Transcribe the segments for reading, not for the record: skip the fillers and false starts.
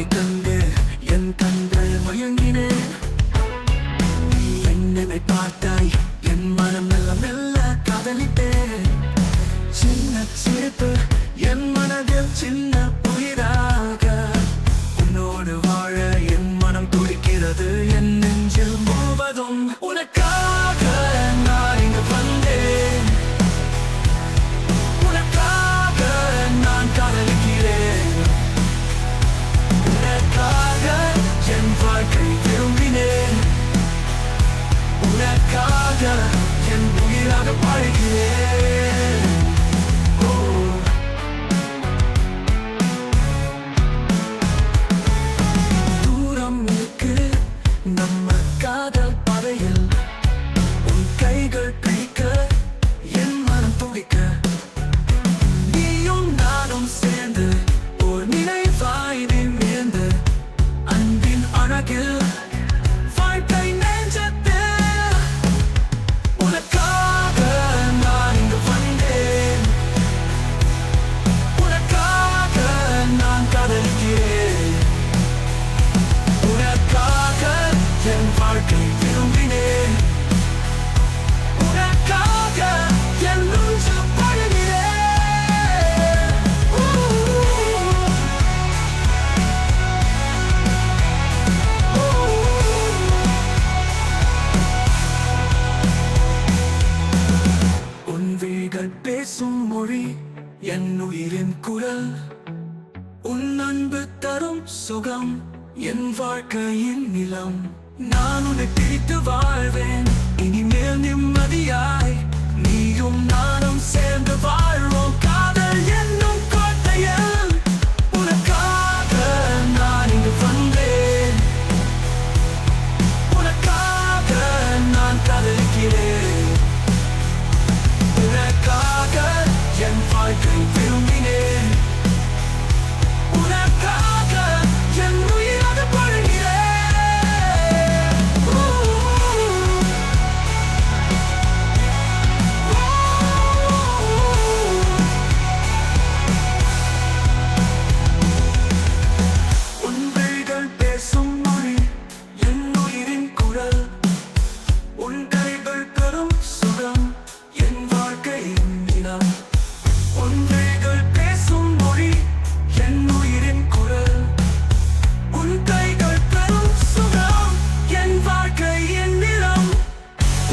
உன்னை கண்டு என் கண்கள் மயங்கினேன். நீ என்னை பார்த்தாய், என் மனம் மெல்ல மெல்ல காதலித்தேன். சின்ன சிரிப்பு என் மனதில் சின்ன உயிராக, உன்னோடு வாழ என் மனம் துடிக்கிறது. என் நெஞ்சில் முழுவதும் உனக்காக நான் இங்கு வந்தேன். உனக்காக நான் காதலிக்கிறேன். உனக்காக என் வாழ்க்கை விரும்பினேன். உனக்காக என் உயிராக பாடுகிறேன். தூரம் இருக்கு நம்ம காதல் பாதையில், உன் கைகள் பிடிக்க என் மனம் துடிக்க, நீயும் நானும் சேர்ந்து ஒரு நினைவாய் நிமிர்ந்து, அன்பின் அழகில் வாழ்க்கை நெஞ்சத்தில். உனக்காக நான் இங்கு வந்தேன். உனக்காக நான் காதலிக்கிறேன். உனக்காக என் வாழ்க்கை விரும்பினேன். உனக்காக என் நெஞ்சில் பாடுகிறேன். உன் விழிகள் பேசும் மொழி என் உயிரின் குரல். உன் அன்பு தரும் சுகம் என் வாழ்க்கையின் நிலம். நான் உன்னை பிடித்து வாழ்வேன் இனிமேல் நிம்மதியாய். நீயும் நானும் சேர்ந்து வாழ்வோம் காதல் என்னும் கோட்டையில். உனக்காக நான் இங்கு வந்தேன். உனக்காக நான் காதலிக்கிறேன். உனக்காக என் வாழ்க்கை விரும்பினேன். உனக்காக என் உயிராக பாடுகிறேன். உன் விழிகள் பேசும் மொழி என் உயிரின் குரல். உன் கைகள் தரும் சுகம் என் வாழ்க்கையின் நிலம். உன் விழிகள் பேசும் மொழி என் உயிரின் குரல். உன் கைகள் தரும் சுகம் என் வாழ்க்கையின் நிலம்.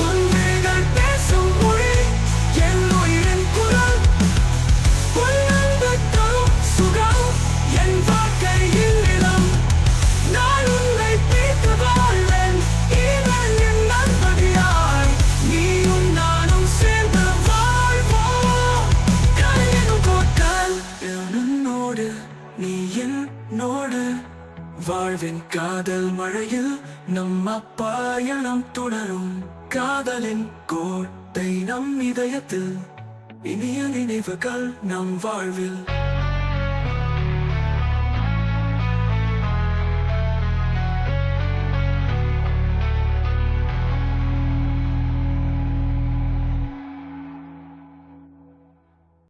உன் விழிகள் பேசும் மொழி என் உயிரின் குரல். உன் அன்பு தரும் சுகம் என் வாழ்க்கையின் நிலம். நான் உன்னை பிடித்து வாழ்வேன் இனிமேல் என் நண்பதியாய். நீயும் நானும் சேர்ந்து வாழ்வோம் காதல் எனும் கோட்டையில். என்னோடு நீ என்னோடு வாழ்வின் காதல் மழையில் நம் பயணம் தொடரும். காதலின் கோட்டை நம் இதயத்தில், இனிய நினைவுகள் நம் வாழ்வில்.